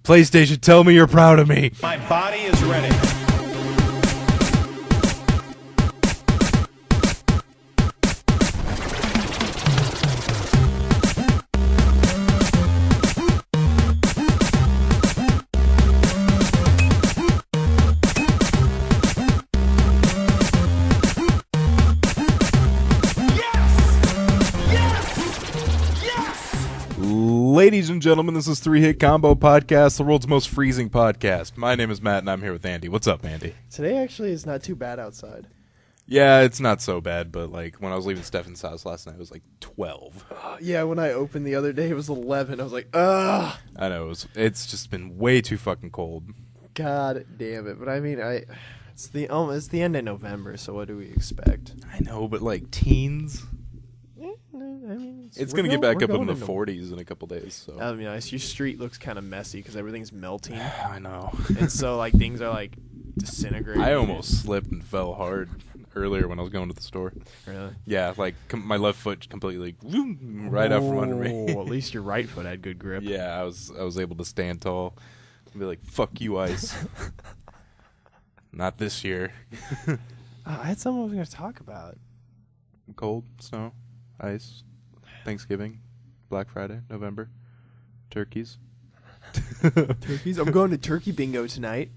PlayStation, tell me you're proud of me. My body is ready. Ladies and gentlemen, this is Three Hit Combo Podcast, the world's most freezing podcast. My name is Matt, and I'm here with Andy. What's up, Andy? Today actually is not too bad outside. Yeah, it's not so bad, but like when I was leaving Stefan's house last night, it was like 12. Yeah, when I opened the other day, it was 11. I was like, ugh. I know, it's just been way too fucking cold. God damn it. But I mean, it's the end of November, so what do we expect? I know, but like teens... I mean, it's going to get back up in the 40s in a couple days. So. I mean, your street looks kind of messy because everything's melting. I know. And so, like, things are, like, disintegrating. I almost slipped and fell hard earlier when I was going to the store. Really? Yeah, like, my left foot completely right out from under me. At least your right foot had good grip. Yeah, I was able to stand tall and be like, fuck you, ice. Not this year. I had something I was going to talk about. Cold, snow, ice, Thanksgiving, Black Friday, November, turkeys. Turkeys? I'm going to turkey bingo tonight.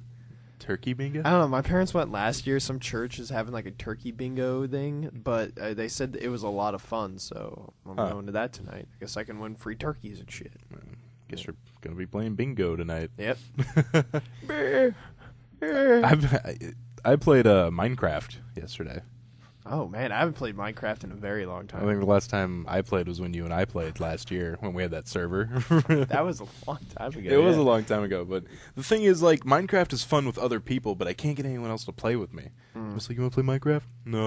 Turkey bingo? I don't know. My parents went last year. Some church is having like a turkey bingo thing, but they said it was a lot of fun, so I'm going to that tonight. I guess I can win free turkeys and shit. Guess you're going to be playing bingo tonight. Yep. I played Minecraft yesterday. Oh, man, I haven't played Minecraft in a very long time. I think the last time I played was when you and I played last year when we had that server. That was a long time ago. It was a long time ago, but the thing is, like, Minecraft is fun with other people, but I can't get anyone else to play with me. I was like, you want to play Minecraft? No,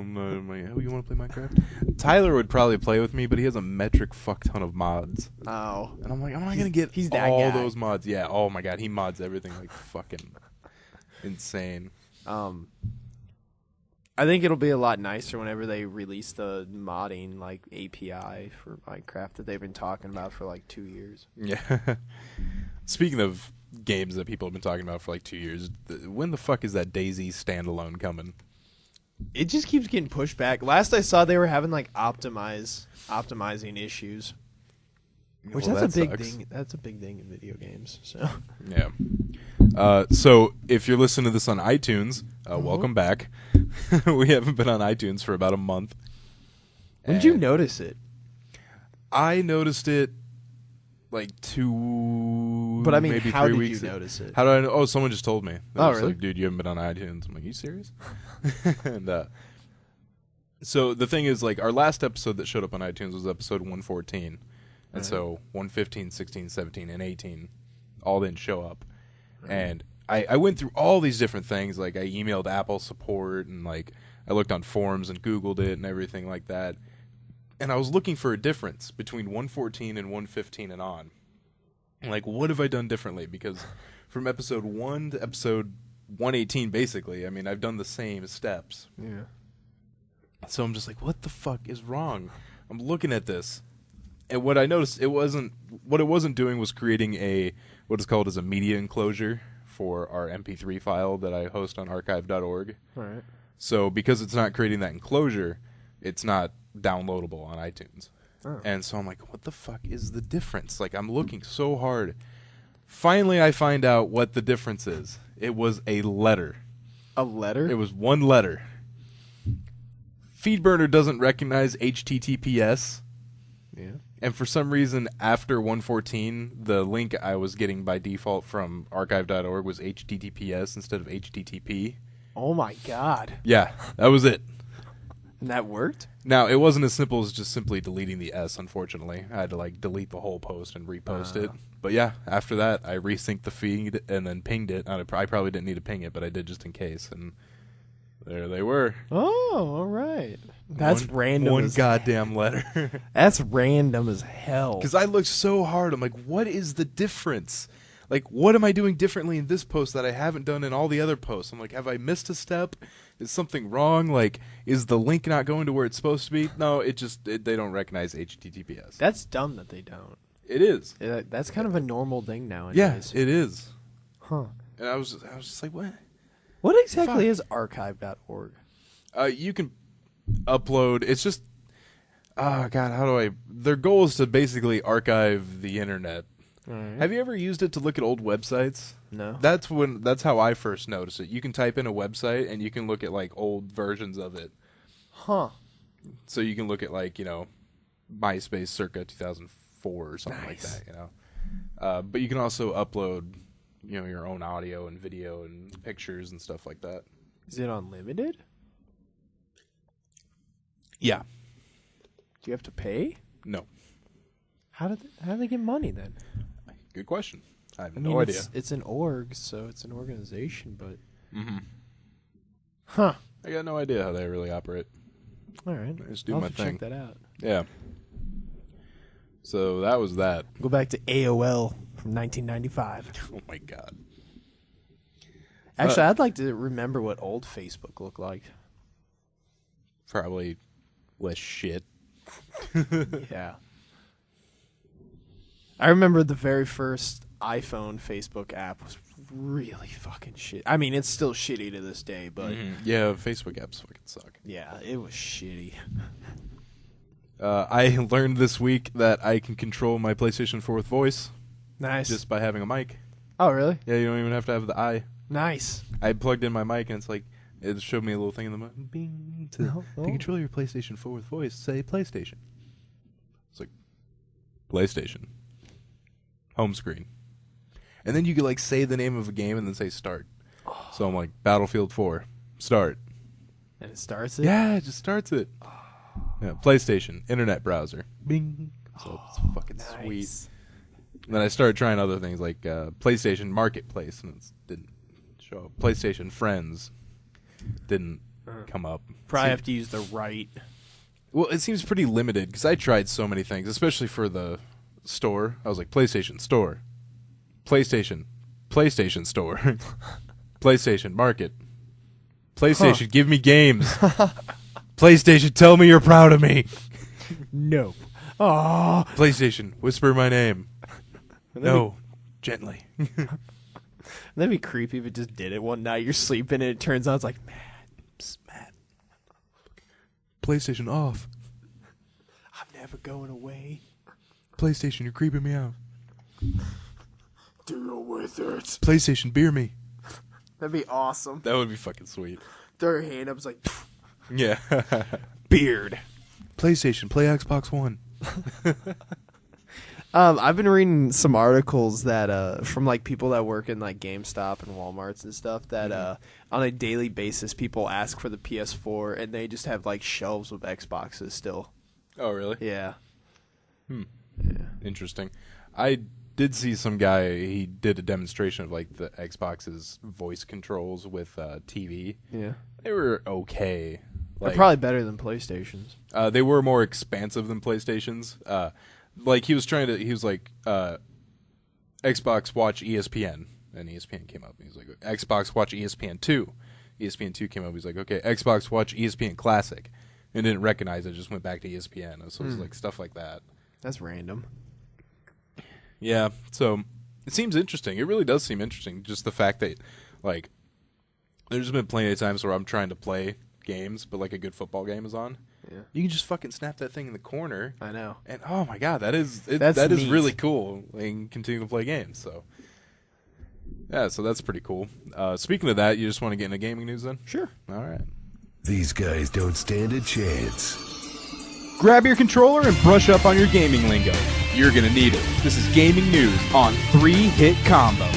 I'm like, oh, you want to play Minecraft? Tyler would probably play with me, but he has a metric fuck ton of mods. Oh. And I'm like, I'm not going to get all those mods. Yeah, oh my god, he mods everything like fucking insane. I think it'll be a lot nicer whenever they release the modding like API for Minecraft that they've been talking about for like 2 years. Yeah. Speaking of games that people have been talking about for like 2 years, when the fuck is that DayZ standalone coming? It just keeps getting pushed back. Last I saw, they were having like optimizing issues, which well, that's a big sucks. thing. That's a big thing in video games. So yeah. So if you're listening to this on iTunes, welcome back. We haven't been on iTunes for about a month. When did you notice it? I noticed it like But I mean, maybe how 3 did weeks. You notice it? How did I know? Oh, someone just told me. Oh, was really? Like, dude, you haven't been on iTunes. I'm like, are you serious? And so the thing is, like, our last episode that showed up on iTunes was episode 114. And so 115, 16, 17, and 18 all didn't show up. Right. And I went through all these different things. Like, I emailed Apple support, and, like, I looked on forums and Googled it and everything like that. And I was looking for a difference between 114 and 115 and on. Like, what have I done differently? Because from episode 1 to episode 118, basically, I mean, I've done the same steps. Yeah. So I'm just like, what the fuck is wrong? I'm looking at this. And what I noticed, it wasn't doing was creating what is called as a media enclosure for our MP3 file that I host on archive.org. All right. So because it's not creating that enclosure, it's not downloadable on iTunes. Oh. And so I'm like, what the fuck is the difference? Like, I'm looking so hard. Finally, I find out what the difference is. It was a letter. A letter? It was one letter. FeedBurner doesn't recognize HTTPS. Yeah. And for some reason, after 114, the link I was getting by default from archive.org was HTTPS instead of HTTP. Oh, my God. Yeah, that was it. And that worked? Now, it wasn't as simple as just simply deleting the S, unfortunately. I had to, like, delete the whole post and repost it. But yeah, after that, I resynced the feed and then pinged it. I probably didn't need to ping it, but I did just in case. And there they were. Oh, all right. That's random. One goddamn letter. That's random as hell. Because I looked so hard. I'm like, what is the difference? Like, what am I doing differently in this post that I haven't done in all the other posts? I'm like, have I missed a step? Is something wrong? Like, is the link not going to where it's supposed to be? No, they don't recognize HTTPS. That's dumb that they don't. It is. That's kind of a normal thing nowadays. Yeah, it is. Huh. And I was just like, what? What exactly is archive.org? You can upload. It's just, oh God, how do I? Their goal is to basically archive the internet. Right. Have you ever used it to look at old websites? No. That's how I first noticed it. You can type in a website and you can look at like old versions of it. Huh. So you can look at like, MySpace circa 2004 or something like that, But you can also upload, your own audio and video and pictures and stuff like that. Is it unlimited? Yeah. Do you have to pay? No. How do they get money then? Good question. I have no idea. It's an org, so it's an organization, but... Mm-hmm. Huh. I got no idea how they really operate. All right. I just do I'll my have to thing. check that out. Yeah. So that was that. Go back to AOL from 1995. Oh my God. Actually, I'd like to remember what old Facebook looked like. Probably less shit. Yeah. I remember the very first iPhone Facebook app was really fucking shit. I mean, it's still shitty to this day, but... Yeah, Facebook apps fucking suck. Yeah, it was shitty. I learned this week that I can control my PlayStation 4 with voice. Nice. Just by having a mic. Oh, really? Yeah, you don't even have to have the eye. Nice. I plugged in my mic and it's like, it showed me a little thing in the mic. Bing. To control your PlayStation 4 with voice, say PlayStation. It's like, PlayStation. Home screen. And then you could like say the name of a game and then say start. Oh. So I'm like, Battlefield 4, start. And it starts it? Yeah, it just starts it. Oh. Yeah, PlayStation, internet browser. Bing. So it's fucking sweet. And then I started trying other things like PlayStation Marketplace, and it didn't show up. PlayStation Friends didn't come up. Probably have to use the right. Well, it seems pretty limited because I tried so many things, especially for the store. I was like, PlayStation Store, PlayStation Store, PlayStation Market, PlayStation, give me games. PlayStation, tell me you're proud of me. No. Oh. PlayStation, whisper my name. No, gently. That'd be creepy if it just did it one night. You're sleeping and it turns on. It's like, Matt. PlayStation off. I'm never going away. PlayStation, you're creeping me out. Deal with it. PlayStation, beer me. That'd be awesome. That would be fucking sweet. Throw your hand up. It's like, yeah. Beard. PlayStation, play Xbox One. I've been reading some articles that from like people that work in like GameStop and Walmarts and stuff that on a daily basis people ask for the PS4 and they just have like shelves of Xboxes still. Oh, really? Yeah. Yeah. Interesting. I did see some guy, he did a demonstration of like the Xbox's voice controls with TV. Yeah. They were okay. They're probably better than PlayStation's. They were more expansive than PlayStation's. Like he was like, Xbox watch ESPN, and ESPN came up. And he was like, Xbox watch ESPN 2. ESPN 2 came up. He's like, okay, Xbox watch ESPN Classic, and didn't recognize it. Just went back to ESPN. So it was like stuff like that. That's random. Yeah. So it seems interesting. It really does seem interesting. Just the fact that, like, there's been plenty of times where I'm trying to play games, but like a good football game is on. Yeah. You can just fucking snap that thing in the corner. I know. And oh my god, that is neat. really cool. And continue to play games. So yeah, so that's pretty cool. Speaking of that, you just want to get into gaming news then? Sure. All right. These guys don't stand a chance. Grab your controller and brush up on your gaming lingo. You're gonna need it. This is gaming news on 3-Hit Combo.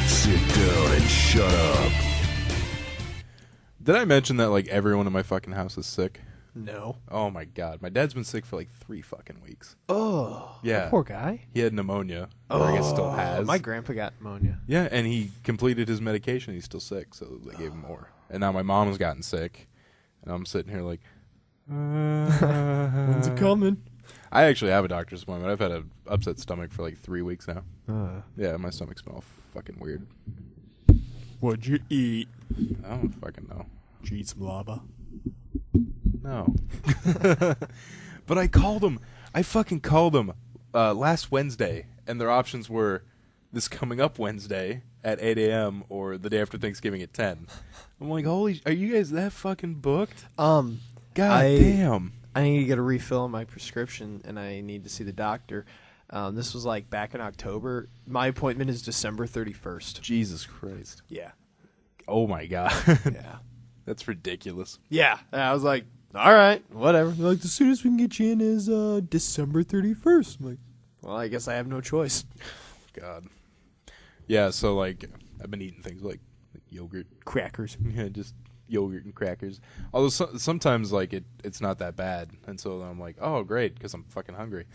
Sit down and shut up. Did I mention that like everyone in my fucking house is sick? No. Oh my god, my dad's been sick for like 3 fucking weeks. Oh, yeah, poor guy. He had pneumonia. Or I guess still has. My grandpa got pneumonia. Yeah, and he completed his medication. He's still sick, so they gave him more. And now my mom's gotten sick, and I'm sitting here like, when's it coming? I actually have a doctor's appointment. I've had an upset stomach for like 3 weeks now. Yeah, my stomach's been all fucking weird. What'd you eat? I don't fucking know. Did you eat some lava? No. But I called him. I fucking called him last Wednesday, and their options were this coming up Wednesday at 8 a.m. or the day after Thanksgiving at 10. I'm like, holy, are you guys that fucking booked? God damn. I need to get a refill on my prescription, and I need to see the doctor. This was like back in October. My appointment is December 31st. Jesus Christ. Yeah. Oh my God. Yeah. That's ridiculous. Yeah. And I was like, all right, whatever. They're like, the soonest we can get you in is December 31st. I'm like, well, I guess I have no choice. God. Yeah, so like I've been eating things like yogurt, Crackers. yeah, just yogurt and crackers. Although sometimes like it's not that bad, and so I'm like, oh great, because I'm fucking hungry.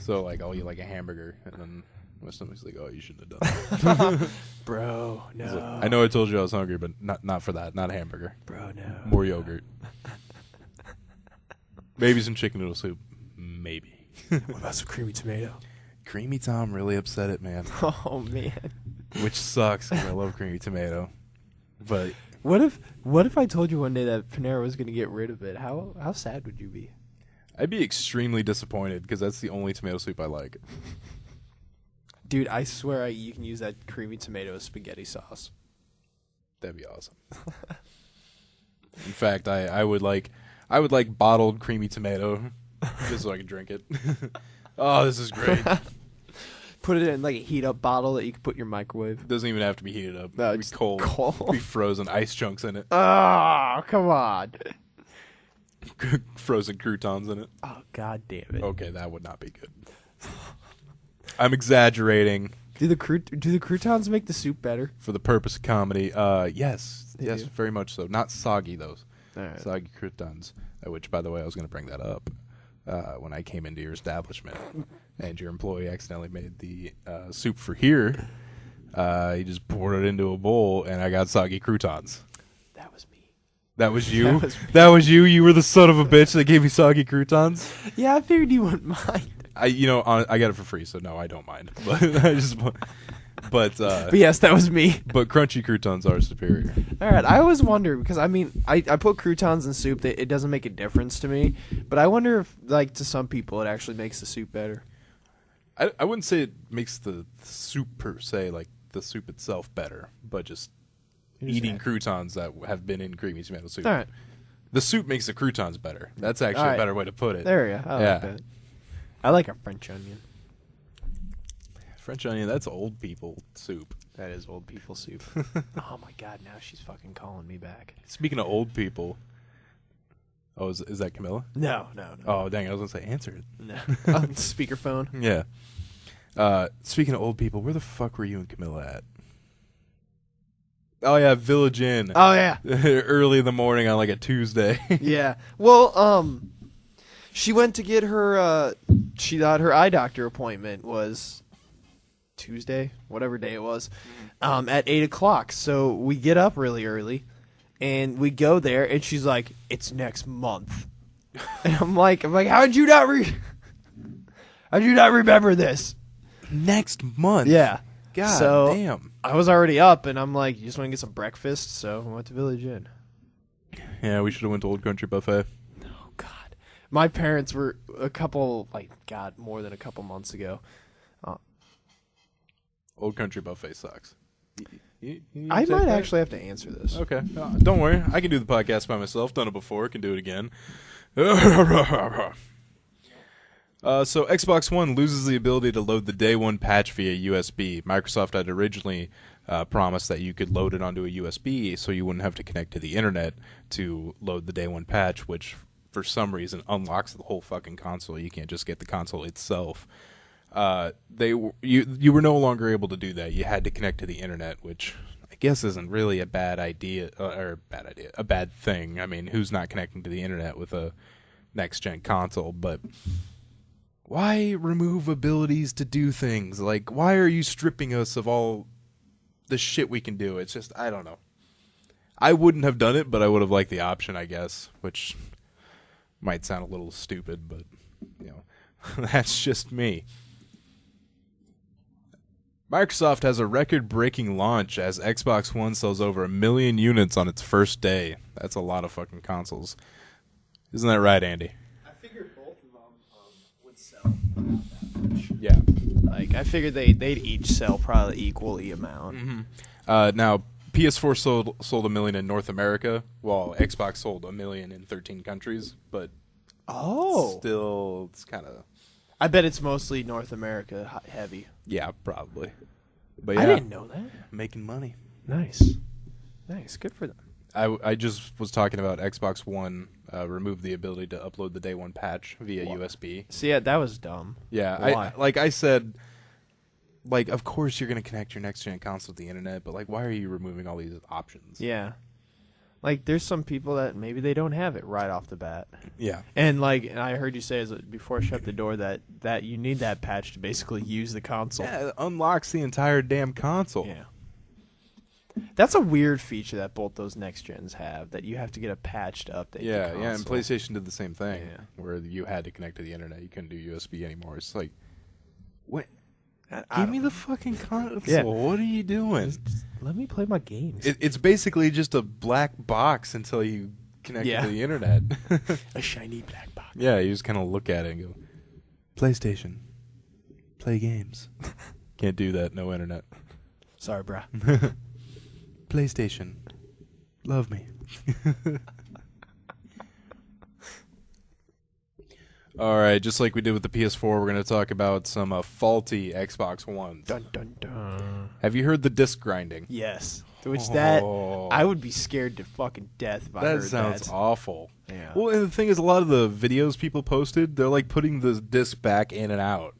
So like I'll eat like a hamburger, and then my stomach's like, oh, you shouldn't have done that. Bro, no. So, I know I told you I was hungry, but not for that. Not a hamburger. Bro, no. More yogurt. Maybe some chicken noodle soup. Maybe. What about some creamy tomato? Creamy Tom really upset it, man. Oh man. Which sucks, 'cause I love creamy tomato. But What if I told you one day that Panera was going to get rid of it? How sad would you be? I'd be extremely disappointed, because that's the only tomato soup I like. Dude, I swear you can use that creamy tomato spaghetti sauce. That'd be awesome. In fact, I would like bottled creamy tomato just so I can drink it. Oh, this is great. Put it in like a heat up bottle that you can put in your microwave. It doesn't even have to be heated up. No, It'd be just cold. cold. Be frozen ice chunks in it. Oh, come on. Frozen croutons in it. Oh, god damn it. Okay, that would not be good. I'm exaggerating Do the croutons make the soup better? for the purpose of comedy. Yes. They Yes, do? very much so. Not soggy, though. All right. Soggy croutons. Which, by the way, I was going to bring that up when I came into your establishment. And your employee accidentally made the soup for here. He just poured it into a bowl, and I got soggy croutons. That was me. That was you? That was me. That was you? You were the son of a bitch that gave me soggy croutons? Yeah, I figured you wouldn't mind. I got it for free, so no, I don't mind. But but yes, that was me. but crunchy croutons are superior. All right, I always wonder because I put croutons in soup. It doesn't make a difference to me, but I wonder if, like, to some people, it actually makes the soup better. I wouldn't say it makes the soup per se, like the soup itself, better, but just eating croutons that have been in creamy tomato soup. All right, The soup makes the croutons better. That's actually All right. a better way to put it. there we go. I Yeah. like that. I like a French onion. French onion, that's old people soup. That is old people soup. Oh my god, now she's fucking calling me back. Speaking of old people, oh, is that Camilla? No. Oh, dang, I was going to say answer it. No. Speakerphone. Yeah. Speaking of old people, where the fuck were you and Camilla at? Oh, yeah, Village Inn. Oh yeah. Early in the morning on like a Tuesday. Yeah. Well, she went to get her. She thought her eye doctor appointment was Tuesday, whatever day it was, at 8:00. So we get up really early, and we go there, and she's like, "It's next month," and I'm like, how'd you not remember this? Next month? Yeah. God So- damn. I was already up, and I'm like, "You just want to get some breakfast?" So I went to Village Inn. Yeah, we should have went to Old Country Buffet. Oh God, my parents were more than a couple months ago. Old Country Buffet sucks. You I take might that? actually have to answer this. Okay. Don't worry. I can do the podcast by myself. Done it before. Can do it again. So Xbox One loses the ability to load the Day 1 patch via USB. Microsoft had originally promised that you could load it onto a USB so you wouldn't have to connect to the internet to load the Day 1 patch, which for some reason unlocks the whole fucking console. You can't just get the console itself. You were no longer able to do that. You had to connect to the internet, which I guess isn't really a bad idea, a bad thing. I mean, who's not connecting to the internet with a next-gen console? But why remove abilities to do things? Like, why are you stripping us of all the shit we can do? It's just, I don't know. I wouldn't have done it, but I would have liked the option, I guess, which might sound a little stupid, but, you know, that's just me. Microsoft has a record-breaking launch as Xbox One sells over 1 million units on its first day. That's a lot of fucking consoles. Isn't that right, Andy? I figured both of them would sell about that Yeah. Like, I figured they'd each sell probably equally amount. Now, PS4 sold 1 million in North America, while Xbox sold 1 million in 13 countries. But still, it's kind of. I bet it's mostly North America heavy. Yeah, probably. But yeah, I didn't know that. Making money. Nice. Good for them. I just was talking about Xbox One removed the ability to upload the day one patch via USB. See, yeah, that was dumb. Yeah, Why? I said, like, of course you're going to connect your next-gen console to the internet, but, like, why are you removing all these options? Yeah. Like, there's some people that maybe they don't have it right off the bat. Yeah. And, like, I heard you say before I shut the door that you need that patch to basically use the console. Yeah, it unlocks the entire damn console. Yeah. That's a weird feature that both those next gens have, that you have to get a patch to update the console. Yeah, and PlayStation did the same thing, Yeah. where you had to connect to the internet. You couldn't do USB anymore. It's like, what? I Give me the fucking console. Yeah. What are you doing? Just let me play my games. It's basically just a black box until you connect Yeah. to the internet. A shiny black box. Yeah, you just kind of look at it and go, PlayStation, play games. Can't do that, no internet. Sorry, bruh. PlayStation, love me. All right, just like we did with the PS4, we're going to talk about some faulty Xbox Ones. Dun, dun, dun. Have you heard the disc grinding? Yes. Which that, Oh. I would be scared to fucking death if I heard That sounds that. awful. Yeah. Well, and the thing is, a lot of the videos people posted, they're like putting the disc back in and out.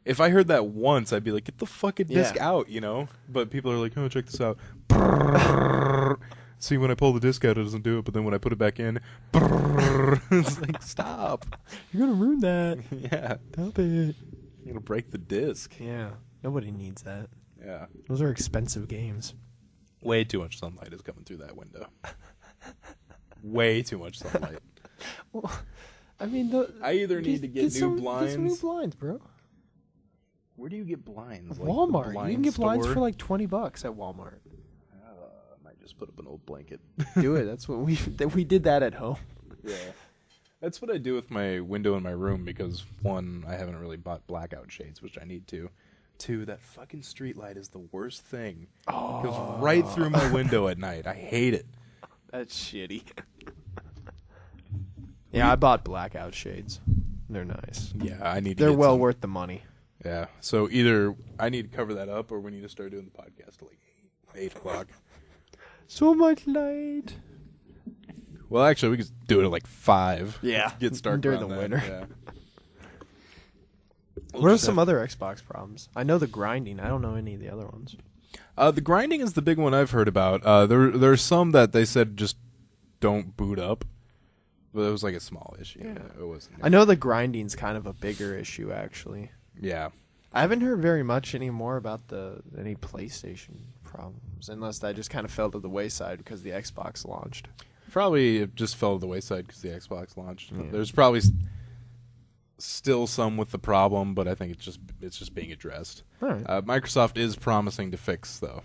If I heard that once, I'd be like, get the fucking disc Yeah. out, you know? But people are like, oh, check this out. See, when I pull the disc out, it doesn't do it, but then when I put it back in, it's like, stop. You're going to ruin that. Yeah. Stop it. You're going to break the disc. Yeah. Nobody needs that. Yeah. Those are expensive games. Way too much sunlight is coming through that window. Way too much sunlight. Well, I mean, I either need to get new blinds. Get some new blinds, bro. Where do you get blinds? Walmart. The You can get blinds store? for like $20 at Walmart. I might just put up an old blanket. Do it. That's what we did that at home. Yeah. That's what I do with my window in my room because, one, I haven't really bought blackout shades, which I need to. Two, that fucking street light is the worst thing. It goes right through my window at night. I hate it. That's shitty. Yeah, I bought blackout shades. They're nice. Yeah, I need to They're get well some. worth the money. Yeah, so either I need to cover that up or we need to start doing the podcast at like 8 o'clock. So much light. Well, actually, we could do it at like 5. Yeah, Get started during around the then, winter. Yeah. What are some other Xbox problems? I know the grinding. I don't know any of the other ones. The grinding is the big one I've heard about. There's some that they said just don't boot up, but it was like a small issue. Yeah. It wasn't. I know the grinding's kind of a bigger issue, actually. Yeah. I haven't heard very much anymore about any PlayStation problems, unless that just kind of fell to the wayside because the Xbox launched. Probably it just fell to the wayside because the Xbox launched. Yeah. There's probably still some with the problem, but I think it's just being addressed. All right. Microsoft is promising to fix the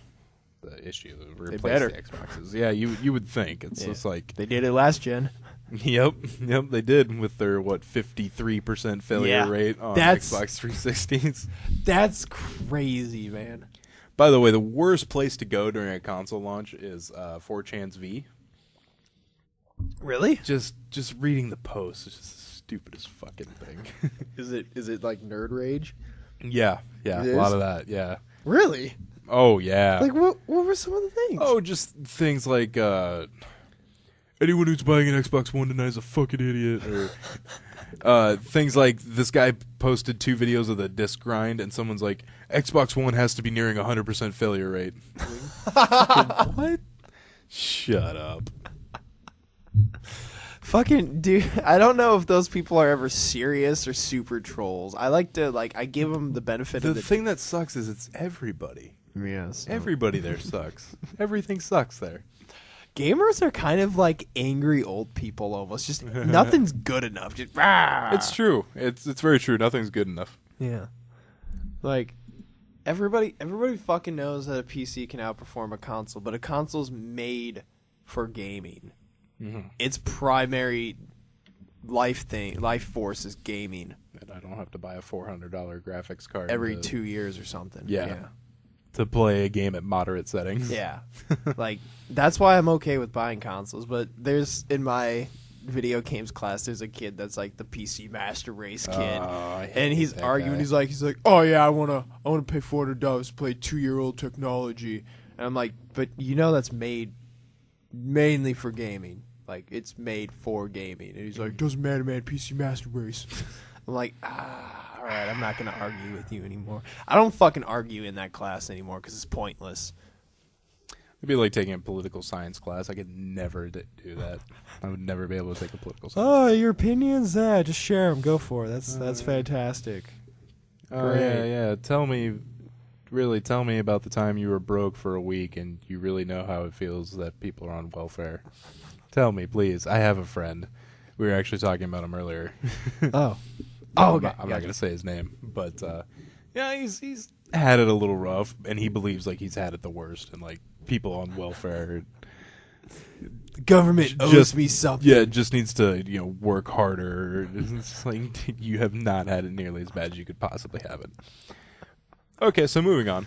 issue, replace better. the Xboxes. Yeah, you would think it's just like They did it last gen. Yep, they did with their 53% failure Yeah, rate on that's- Xbox 360s. That's crazy, man. By the way, the worst place to go during a console launch is 4chan's V. Really? Just reading the posts is just the stupidest fucking thing. Is it like nerd rage? yeah, It a is? lot of that. Yeah. Really? Oh yeah. Like what were some of the things? Oh, just things like anyone who's buying an Xbox One tonight is a fucking idiot, or things like this guy posted 2 videos of the disc grind, and someone's like, Xbox One has to be nearing 100% failure rate. What? Shut up. Fucking dude, I don't know if those people are ever serious or super trolls. I like to I give them the benefit The of the thing that sucks is it's everybody. Yes. Everybody there sucks. Everything sucks there. Gamers are kind of like angry old people almost. Just nothing's good enough. Just rah! It's true. It's very true. Nothing's good enough. Yeah. Like everybody fucking knows that a PC can outperform a console, but a console's made for gaming. Mm-hmm. Its primary life force is gaming. And I I don't have to buy a $400 graphics card every 2 years or something. Yeah. to play a game at moderate settings. Yeah. Like, that's why I'm okay with buying consoles. But there's, in my video games class, there's a kid that's like the PC Master Race kid. And he's arguing. He's like, oh, yeah, I want to pay $400 to play 2-year-old technology. And I'm like, but you know that's made mainly for gaming. Like, it's made for gaming. And he's like, doesn't matter, man, PC Master Race. I'm like, all right, I'm not going to argue with you anymore. I don't fucking argue in that class anymore because it's pointless. It'd be like taking a political science class. I could never do that. I would never be able to take a political science. Oh, your opinions? Just share them. Go for it. That's fantastic. Oh, yeah. Tell me about the time you were broke for a week and you really know how it feels that people are on welfare. Tell me, please. I have a friend. We were actually talking about him earlier. Okay. I'm not going to say his name, but yeah, he's had it a little rough, and he believes like he's had it the worst, and like people on welfare. The government owes me something. Yeah, just needs to work harder. It's like you have not had it nearly as bad as you could possibly have it. Okay, so moving on.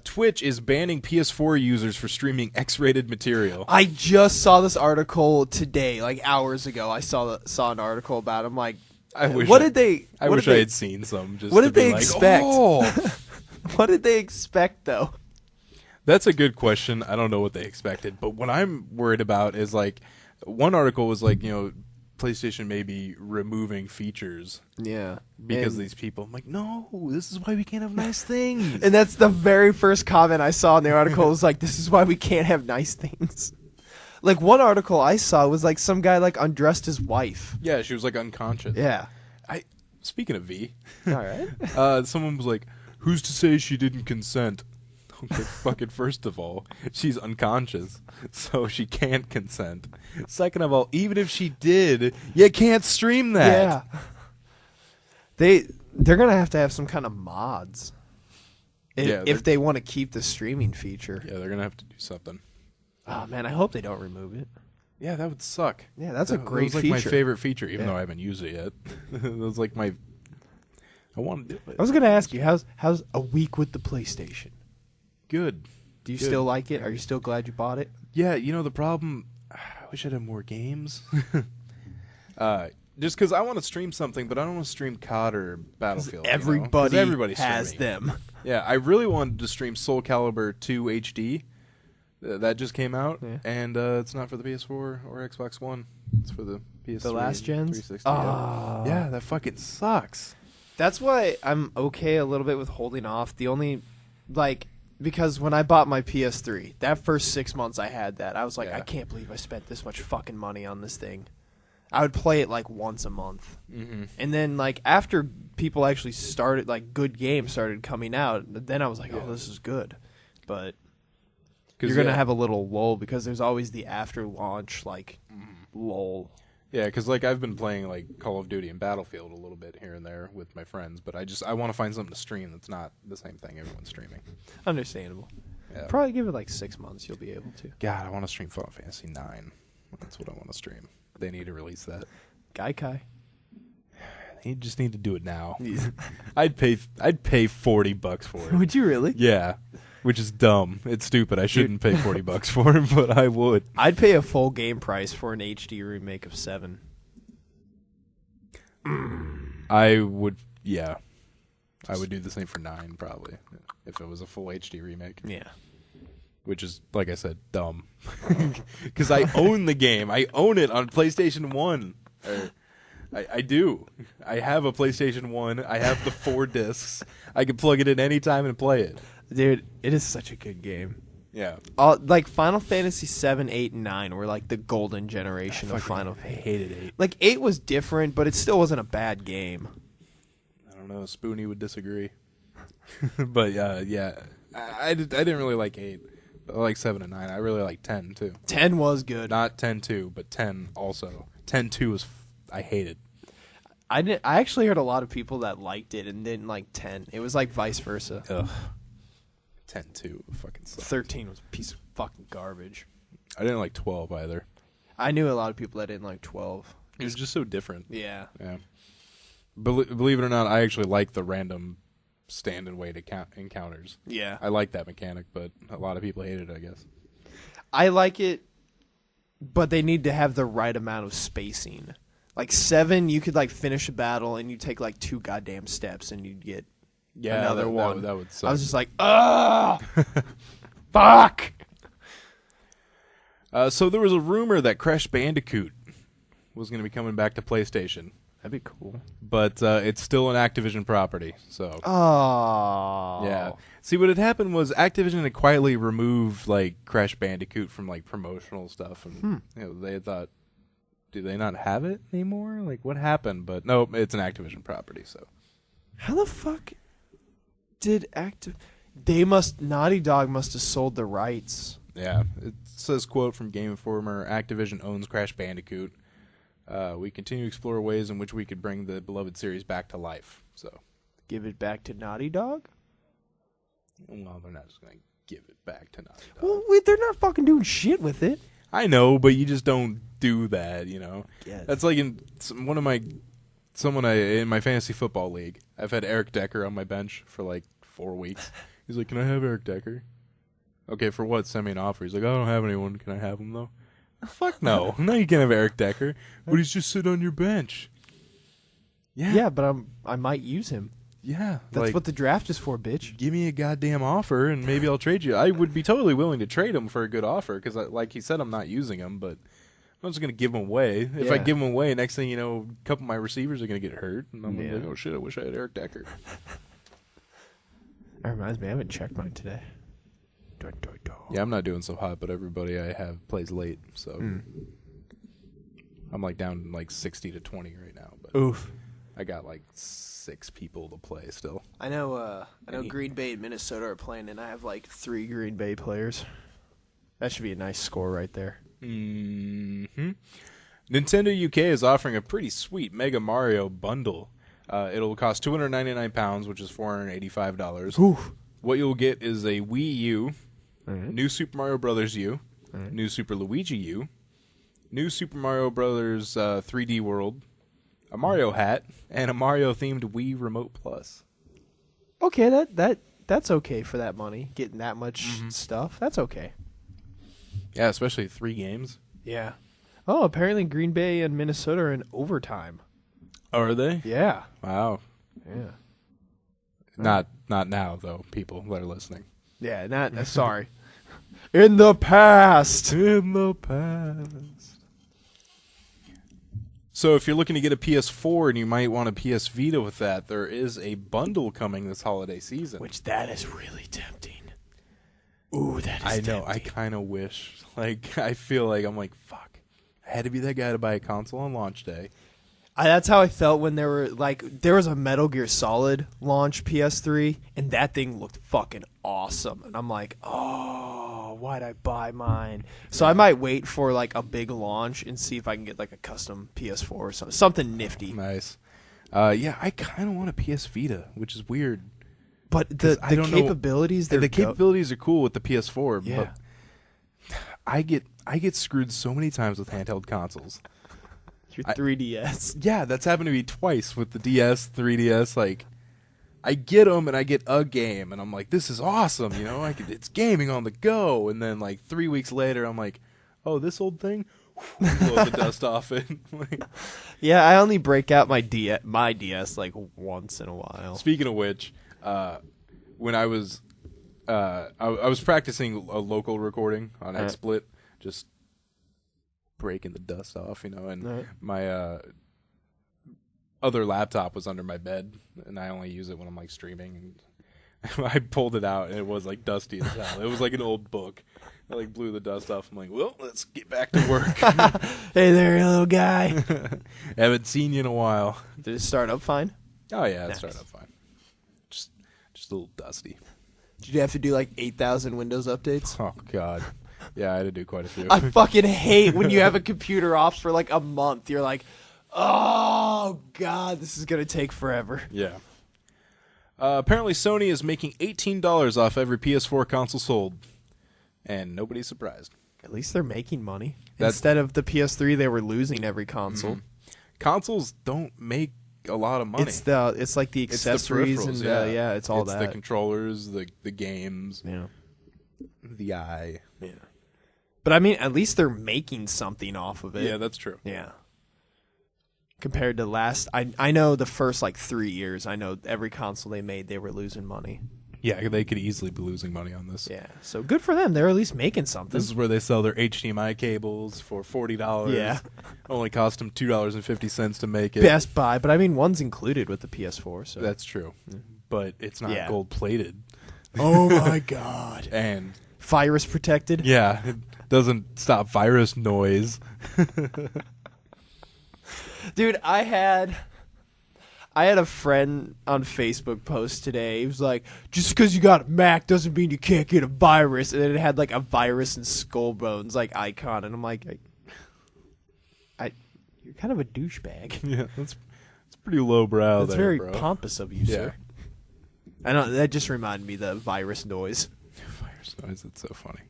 Twitch is banning PS4 users for streaming X-rated material. I just saw this article today, like hours ago. I saw an article about it. I'm like, I wish I had seen some. Just what did they like, expect? Oh! What did they expect, though? That's a good question. I don't know what they expected, but what I'm worried about is like one article was like PlayStation may be removing features. Yeah. Because of these people. I'm like, no, this is why we can't have nice things. And that's the very first comment I saw in the article was like, this is why we can't have nice things. Like, one article I saw was like some guy like undressed his wife. Yeah, she was like unconscious. Yeah. Speaking of V. All right. Someone was like, who's to say she didn't consent? Okay, fucking first of all, she's unconscious, so she can't consent. Second of all, even if she did, you can't stream that. Yeah. They're gonna have to have some kind of mods. If they want to keep the streaming feature. Yeah, they're gonna have to do something. Oh man, I hope they don't remove it. Yeah, that would suck. Yeah, that's a great feature. That was like my favorite feature, even though I haven't used it yet. It was like I want to do it. I was gonna ask you, how's a week with the PlayStation? Good. Do you still like it? Are you still glad you bought it? Yeah, the problem, I wish I had more games. Just because I want to stream something, but I don't want to stream COD or Battlefield. Everybody has them. Yeah, I really wanted to stream Soul Calibur 2 HD. That just came out, and it's not for the PS4 or Xbox One. It's for the PS3. The last gens? 360. Yeah, that fucking sucks. That's why I'm okay a little bit with holding off. The only, because when I bought my PS3, that first 6 months I had that, I was like, I can't believe I spent this much fucking money on this thing. I would play it once a month. Mm-hmm. And then after people actually started, good games started coming out, then I was like, oh, this is good. But you're going to have a little lull because there's always the after launch, lull. Yeah, because I've been playing Call of Duty and Battlefield a little bit here and there with my friends, but I want to find something to stream that's not the same thing everyone's streaming. Understandable. Yeah. Probably give it 6 months, you'll be able to. God, I want to stream Final Fantasy 9. That's what I want to stream. They need to release that. Gaikai. They just need to do it now. I'd pay $40 for it. Would you really? Yeah. Which is dumb. It's stupid. I shouldn't pay $40 for it, but I would. I'd pay a full game price for an HD remake of 7. I would, yeah. I would do the same for 9, probably, if it was a full HD remake. Yeah. Which is, like I said, dumb. Because I own the game. I own it on PlayStation 1. I do. I have a PlayStation 1. I have the 4 discs. I can plug it in any time and play it. Dude, it is such a good game. Yeah. Final Fantasy 7, 8, and 9 were the golden generation of Final Fantasy. I hated 8. 8 was different, but it still wasn't a bad game. I don't know. Spoonie would disagree. But yeah. I didn't really like 8. I like 7 and 9. I really like 10 too. 10 was good. Not 10-2, but 10 also. 10-2 was I hated. I actually heard a lot of people that liked it and didn't like 10. It was vice versa. Ugh. 10-2 fucking sucked. 13 was a piece of fucking garbage. I didn't like 12 either. I knew a lot of people that didn't like 12. It was just so different. Yeah. Yeah. Believe it or not, I actually like the random stand and wait encounters. Yeah. I like that mechanic, but a lot of people hate it, I guess. I like it, but they need to have the right amount of spacing. Like 7, you could like finish a battle and you take like 2 goddamn steps and you'd get another one. That would suck. I was just like, fuck. So there was a rumor that Crash Bandicoot was going to be coming back to PlayStation. That'd be cool. But it's still an Activision property, so... Oh. Yeah. See, what had happened was Activision had quietly removed, like, Crash Bandicoot from, like, promotional stuff. And, they had thought, do they not have it anymore? Like, what happened? But, no, it's an Activision property, so... How the fuck did Naughty Dog must have sold the rights. Yeah. It says, quote from Game Informer, Activision owns Crash Bandicoot. We continue to explore ways in which we could bring the beloved series back to life. So, give it back to Naughty Dog? Well, they're not just going to give it back to Naughty Dog. Well, wait, they're not fucking doing shit with it. I know, but you just don't do that, you know? Yes. That's like in in my fantasy football league. I've had Eric Decker on my bench for like 4 weeks. He's like, can I have Eric Decker? Okay, for what? Send me an offer. He's like, I don't have anyone. Can I have him, though? Fuck no. No, you can't have Eric Decker. But he's just sitting on your bench. Yeah, but I might use him. Yeah. That's like, what the draft is for, bitch. Give me a goddamn offer, and maybe I'll trade you. I would be totally willing to trade him for a good offer, because like he said, I'm not using him, but I'm just going to give him away. If I give him away, next thing you know, a couple of my receivers are going to get hurt, and I'm going to be like, oh shit, I wish I had Eric Decker. That reminds me, I haven't checked mine today. Yeah, I'm not doing so hot, but everybody I have plays late, so I'm like down like 60 to 20 right now. But oof. I got like 6 people to play still. I know Green Bay and Minnesota are playing, and I have like 3 Green Bay players. That should be a nice score right there. Mm-hmm. Nintendo UK is offering a pretty sweet Mega Mario bundle. It'll cost £299, which is $485. Oof. What you'll get is a Wii U, right. New Super Mario Bros. U, right. New Super Luigi U, New Super Mario Bros. 3D World, a Mario hat, and a Mario-themed Wii Remote Plus. Okay, that's okay for that money. Getting that much stuff, that's okay. Yeah, especially 3 games. Yeah. Oh, apparently Green Bay and Minnesota are in overtime. Oh, are they? Yeah. Wow. Yeah. Not now, though, people that are listening. Yeah, not sorry. In the past. In the past. So if you're looking to get a PS4 and you might want a PS Vita with that, there is a bundle coming this holiday season. Which that is really tempting. Ooh, that is tempting. I know, I kind of wish. Like, I feel like I'm like, fuck. I had to be that guy to buy a console on launch day. That's how I felt when there was a Metal Gear Solid launch PS3, and that thing looked fucking awesome. And I'm like, oh, why'd I buy mine? So I might wait for like a big launch and see if I can get like a custom PS4 or something nifty. Nice. Yeah, I kind of want a PS Vita, which is weird. But the capabilities, the capabilities are cool with the PS4. Yeah. But I get screwed so many times with handheld consoles. Your 3DS. Yeah, that's happened to me twice with the DS, 3DS. Like, I get them and I get a game, and I'm like, this is awesome, you know? It's gaming on the go. And then, like, 3 weeks later, I'm like, oh, this old thing? Blow the dust off it. Like, yeah, I only break out my DS like once in a while. Speaking of which, when I was practicing a local recording on XSplit, just breaking the dust off, you know, and my other laptop was under my bed, and I only use it when I'm like streaming, and I pulled it out, and it was like dusty as hell. It was like an old book. I like blew the dust off. I'm like, well, let's get back to work. Hey there, little guy. Haven't seen you in a while. Did it start up fine? Oh yeah, it started up fine. Just a little dusty. Did you have to do like 8,000 Windows updates? Oh god. Yeah, I had to do quite a few. I fucking hate when you have a computer off for like a month. You're like, oh, God, this is going to take forever. Yeah. Apparently Sony is making $18 off every PS4 console sold. And nobody's surprised. At least they're making money. Instead of the PS3, they were losing every console. Mm-hmm. Consoles don't make a lot of money. It's like the accessories it's the and peripherals, it's all it's that. the controllers, the games, Yeah. the eye. Yeah. But I mean, at least they're making something off of it. Yeah, that's true. Yeah. Compared to I know the first 3 years, I know every console they made, they were losing money. Yeah, they could easily be losing money on this. Yeah, so good for them. They're at least making something. This is where they sell their HDMI cables for $40. Yeah. Only cost them $2.50 to make it. Best Buy, but I mean, one's included with the PS4. So That's true. But it's not gold plated. Oh my god. And Virus protected. yeah, it doesn't stop virus noise. Dude, I had a friend on Facebook post today. He was like, just because you got a Mac doesn't mean you can't get a virus. And then it had a virus and skull bones icon. And I'm like, you're kind of a douchebag. Yeah, that's pretty lowbrow. That's there, very bro. pompous of you, sir. I know, that just reminded me of the virus noise. Virus noise, that's so funny.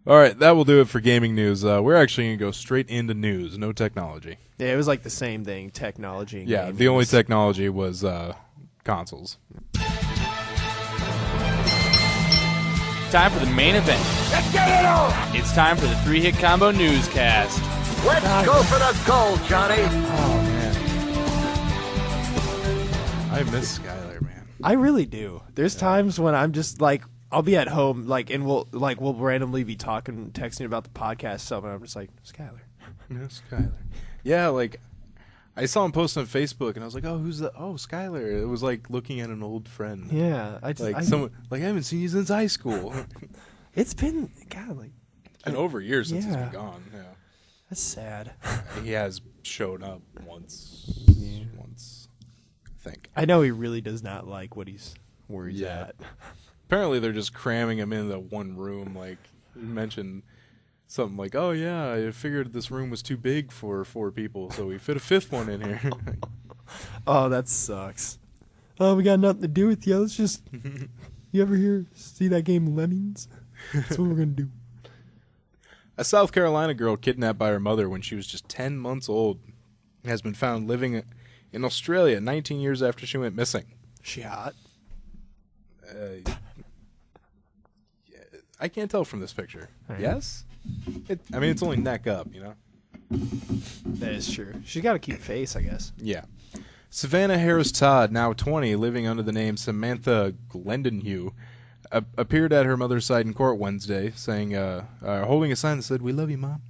All right, that will do it for gaming news. We're actually going to go straight into news, no technology. Yeah, it was the same thing, technology. And Yeah, gaming. the only technology was consoles. Time for the main event. Let's get it on! It's time for the 3-Hit Combo Newscast. Let's go for the gold, Johnny! Oh, man. I miss Skylar, man. I really do. There's times when I'm just I'll be at home, and we'll randomly be texting about the podcast stuff, and I'm just like, Skyler. No, Skylar. Yeah, I saw him post on Facebook, and I was like, oh, who's that? Oh, Skylar. It was like looking at an old friend. Yeah, Someone, I haven't seen you since high school. It's been And over years since he's Yeah. been gone. Yeah. that's sad. He has shown up once, I think. I know he really does not like where he's Yeah. at. Apparently, they're just cramming him into one room. You mentioned something like, "Oh yeah, I figured this room was too big for 4 people, so we fit a 5th one in here." Oh, that sucks. Oh, we got nothing to do with you. Let's just. You ever see that game Lemmings? That's what we're gonna do. A South Carolina girl kidnapped by her mother when she was just 10 months old has been found living in Australia 19 years after she went missing. She hot? I can't tell from this picture. Right. Yes? It's only neck up, you know? That is true. She's got a cute face, I guess. Yeah. Savannah Todd, now 20, living under the name Samantha Glendenhue, appeared at her mother's side in court Wednesday, saying, holding a sign that said, "We love you, Mom."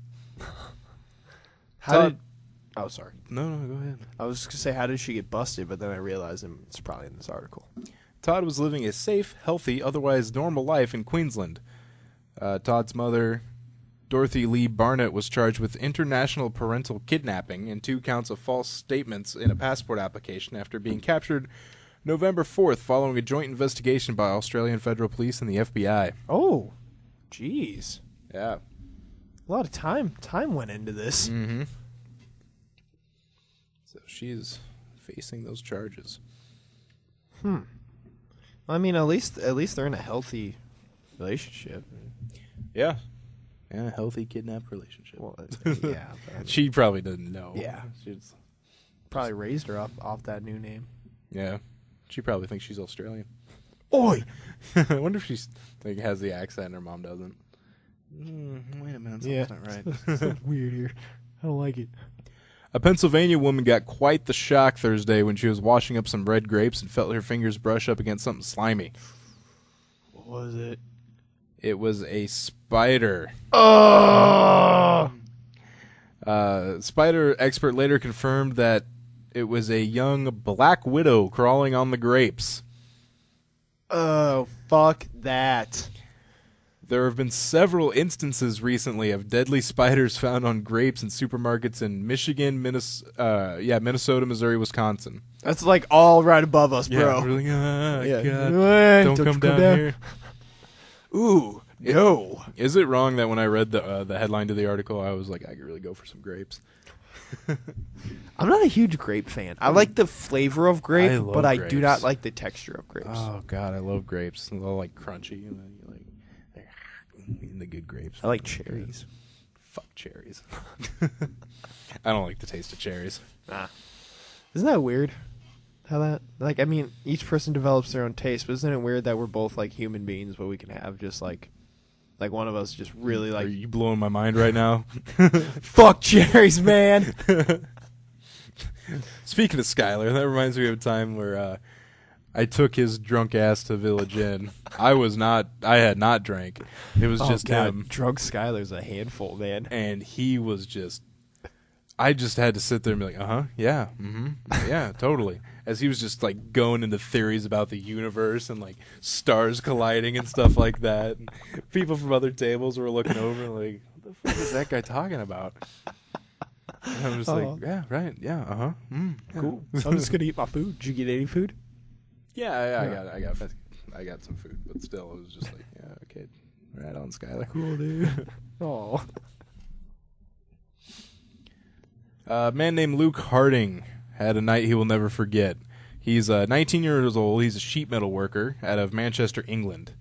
Oh, sorry. No, go ahead. I was gonna say, how did she get busted? But then I realized it's probably in this article. Todd was living a safe, healthy, otherwise normal life in Queensland. Todd's mother, Dorothy Lee Barnett, was charged with international parental kidnapping and 2 counts of false statements in a passport application after being captured November 4th following a joint investigation by Australian Federal Police and the FBI. Oh, jeez. Yeah. A lot of time went into this. Mm-hmm. So she's facing those charges. I mean, at least they're in a healthy relationship. Yeah. And a healthy kidnapped relationship. Well, yeah. But She probably doesn't know. Yeah. She's, probably raised her off that new name. yeah. She probably thinks she's Australian. Oi! I wonder if she's has the accent and her mom doesn't. Wait a minute, something's not right. Something's weird here. I don't like it. A Pennsylvania woman got quite the shock Thursday when she was washing up some red grapes and felt her fingers brush up against something slimy. What was it? It was a spider. Oh! Spider expert later confirmed that it was a young black widow crawling on the grapes. Oh, fuck that. There have been several instances recently of deadly spiders found on grapes in supermarkets in Michigan, Minnesota, Missouri, Wisconsin. That's all right above us, bro. Yeah, really, Yeah. God, Hey, don't you come down here. Ooh, no. Is it wrong that when I read the headline to the article, I was like, I could really go for some grapes? I'm not a huge grape fan. I like the flavor of grape, I love but I do grapes. not like the texture of grapes. Oh God, I love grapes. They're all crunchy, and then you eating the good grapes. I like cherries. Fuck cherries. I don't like the taste of cherries. Nah. Isn't that weird? How that, like, I mean, each person develops their own taste, but isn't it weird that we're both like human beings, but we can have just like one of us just really like. Are you blowing my mind right now? Fuck cherries, man. Speaking of Skyler, that reminds me of a time where I took his drunk ass to Village Inn. I had not drank. It was just him. Drunk Skyler's a handful, man. And he was just, I just had to sit there and be like, yeah, yeah, totally. As he was just like going into theories about the universe and like stars colliding and stuff like that. And people from other tables were looking over like, what the fuck is that guy talking about? And I'm just like, yeah, right, yeah, cool. So I'm just gonna eat my food. Did you get any food? Yeah, I got some food, but still, it was just like, yeah, okay, right on, Skyler. Cool, dude. Oh. A man named Luke Harding had a night he will never forget. He's 19 years old. He's a sheet metal worker out of Manchester, England.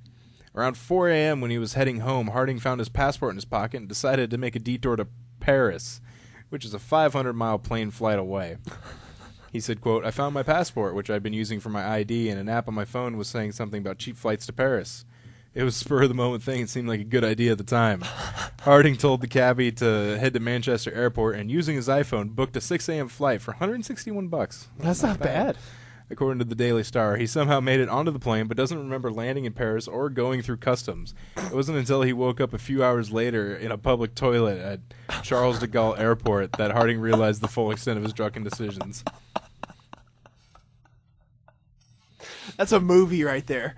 Around 4 a.m. when he was heading home, Harding found his passport in his pocket and decided to make a detour to Paris, which is a 500-mile plane flight away. He said, quote, I found my passport, which I'd been using for my ID, and an app on my phone was saying something about cheap flights to Paris. It was a spur-of-the-moment thing. It seemed like a good idea at the time. Harding told the cabbie to head to Manchester Airport, and using his iPhone, booked a 6 a.m. flight for $161. That's not bad. According to the Daily Star, he somehow made it onto the plane, but doesn't remember landing in Paris or going through customs. It wasn't until he woke up a few hours later in a public toilet at Charles de Gaulle Airport that Harding realized the full extent of his drunken decisions. That's a movie right there.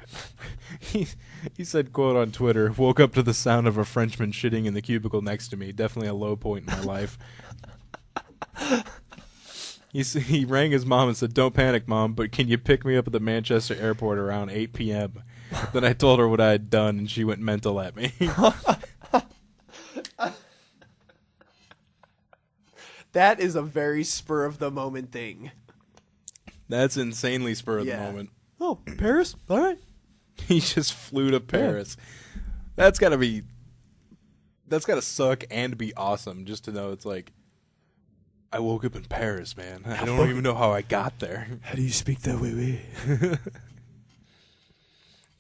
He said, quote, on Twitter, woke up to the sound of a Frenchman shitting in the cubicle next to me. Definitely a low point in my life. He rang his mom and said, don't panic, Mom, but can you pick me up at the Manchester airport around 8 p.m.? Then I told her what I had done, and she went mental at me. That is a very spur-of-the-moment thing. That's insanely spur of the moment. Oh, Paris? All right. He just flew to Paris. Yeah. That's got to suck and be awesome just to know it's like, I woke up in Paris, man. I don't even know how I got there. How do you speak that way?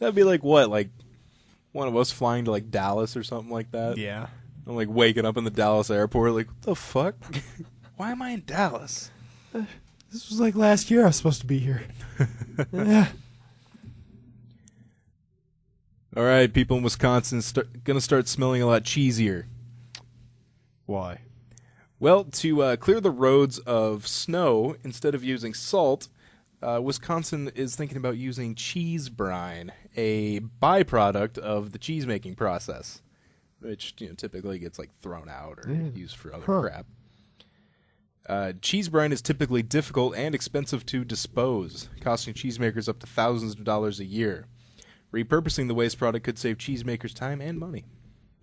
That'd be like what? Like one of us flying to like Dallas or something like that? Yeah. I'm like waking up in the Dallas airport like, what the fuck? Why am I in Dallas? This was like last year I was supposed to be here. Yeah. All right, people in Wisconsin going to start smelling a lot cheesier. Why? Well, to clear the roads of snow, instead of using salt, Wisconsin is thinking about using cheese brine, a byproduct of the cheese-making process, which typically gets like thrown out or used for other crap. Cheese brine is typically difficult and expensive to dispose, costing cheesemakers up to thousands of dollars a year. Repurposing the waste product could save cheesemakers time and money.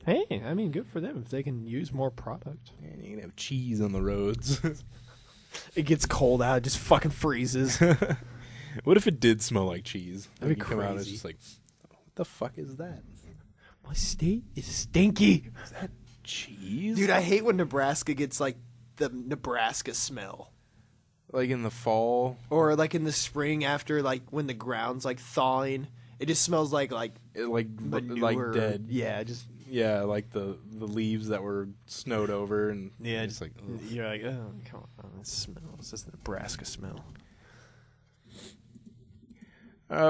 Hey, I mean, good for them if they can use more product. And you can have cheese on the roads. It gets cold out, it just fucking freezes. What if it did smell like cheese? That'd be you come out and it's crazy. just like, what the fuck is that? My state is stinky. Is that cheese? Dude, I hate when Nebraska gets like the Nebraska smell. Like in the fall? Or like in the spring after like when the ground's like thawing. It just smells like manure. Dead. Yeah, just like the leaves that were snowed over and just like ugh. you're like, oh, come on, that smells. That's the Nebraska smell.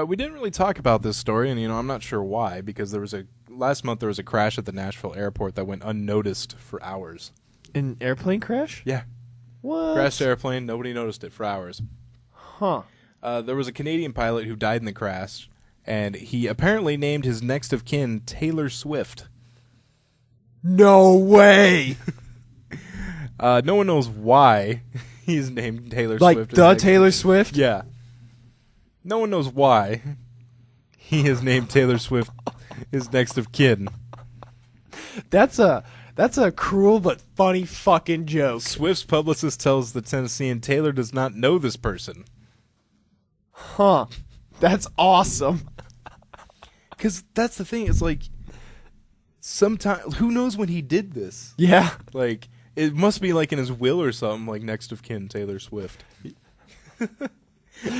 We didn't really talk about this story, and I'm not sure why, because last month there was a crash at the Nashville airport that went unnoticed for hours. An airplane crash? Yeah. What? Crashed airplane, nobody noticed it for hours. Huh. There was a Canadian pilot who died in the crash, and he apparently named his next of kin Taylor Swift. No way. No one knows why he's named Taylor Like Swift. the Taylor Swift? Yeah. No one knows why he has named Taylor Swift his next of kin. That's a cruel but funny fucking joke. Swift's publicist tells the Tennessean Taylor does not know this person. Huh. That's awesome. Because that's the thing. It's like, sometimes, who knows when he did this? Yeah. Like, it must be like in his will or something, like next of kin Taylor Swift.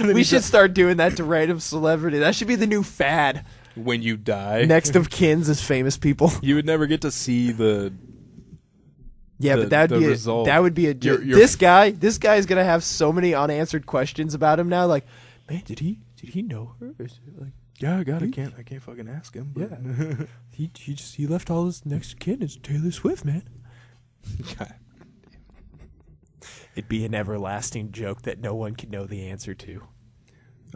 We should start doing that to random celebrity. That should be the new fad. When you die, Next of kins is famous people. you would never get to see the. Yeah, the- but that'd the be result. that would be a You're- this guy's gonna have so many unanswered questions about him now. Like, man, did he know her? Is it like, Yeah, God, I can't fucking ask him. But yeah, he left all his next of kin is Taylor Swift, man. God. It'd be an everlasting joke that no one could know the answer to.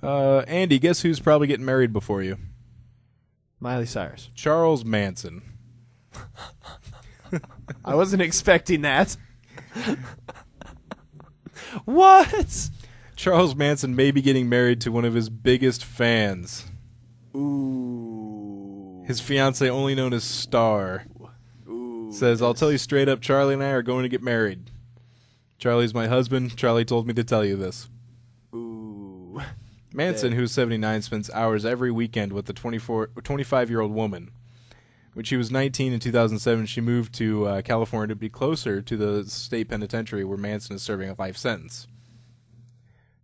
Andy, guess who's probably getting married before you? Miley Cyrus. Charles Manson. I wasn't expecting that. What? Charles Manson may be getting married to one of his biggest fans. Ooh. His fiance, only known as Star, Ooh. says, "I'll tell you straight up, Charlie and I are going to get married. Charlie's my husband. Charlie told me to tell you this." Ooh. Manson, who's 79, spends hours every weekend with the 25-year-old woman. When she was 19 in 2007, she moved to California to be closer to the state penitentiary where Manson is serving a life sentence.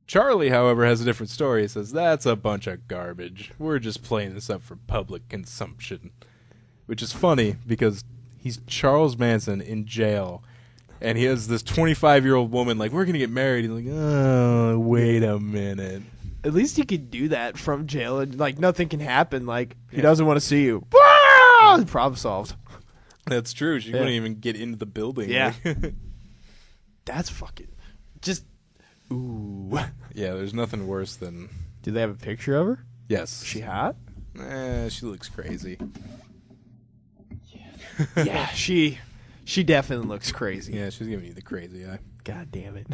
Charlie, however, has a different story. He says, "That's a bunch of garbage. We're just playing this up for public consumption." Which is funny because he's Charles Manson in jail. And he has this 25-year-old woman like, "We're going to get married." He's like, "Oh, wait a minute." At least he could do that from jail, and like nothing can happen. Like he doesn't want to see you. Problem solved. That's true. She wouldn't even get into the building. Yeah. Like- That's fucking just. Ooh. yeah, there's nothing worse than... Do they have a picture of her? Yes. Is she hot? She looks crazy. Yeah, she definitely looks crazy. Yeah, she's giving you the crazy eye. God damn it.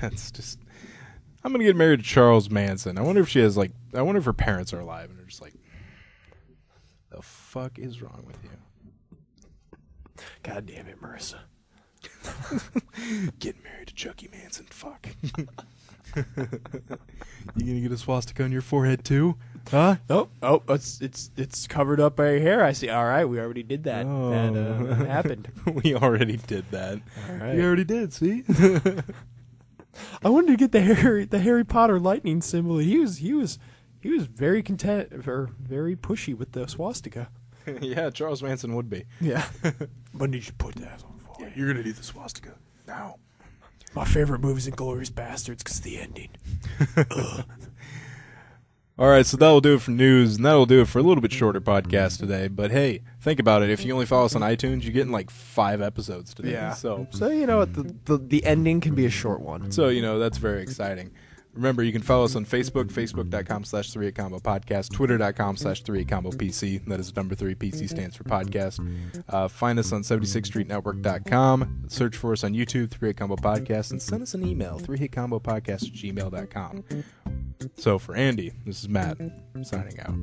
That's just... I'm going to get married to Charles Manson. I wonder if she has, like... I wonder if her parents are alive and they're just like... The fuck is wrong with you? God damn it, Marissa. Getting married to Chucky Manson. Fuck. You gonna get a swastika on your forehead too? Huh? Oh, it's covered up by your hair. I see. All right, we already did that. That happened. We already did that. All right. We already did. See? I wanted to get the Harry Potter lightning symbol. He was very content or very pushy with the swastika. Yeah, Charles Manson would be. Yeah. When did you put that on for? Yeah, you're gonna do the swastika now. My favorite movie is Inglourious Bastards because of the ending. All right, so that'll do it for news, and that'll do it for a little bit shorter podcast today. But hey, think about it. If you only follow us on iTunes, you're getting like 5 episodes today. Yeah. So you know what? The ending can be a short one. So, that's very exciting. Remember, you can follow us on Facebook, facebook.com/3HitCombo Podcast, twitter.com/3HitCombo PC. That is number 3. PC stands for podcast. Find us on 76streetnetwork.com. Search for us on YouTube, 3HitCombo Podcast, and send us an email, 3hitcombopodcast@gmail.com. So, for Andy, this is Matt, signing out.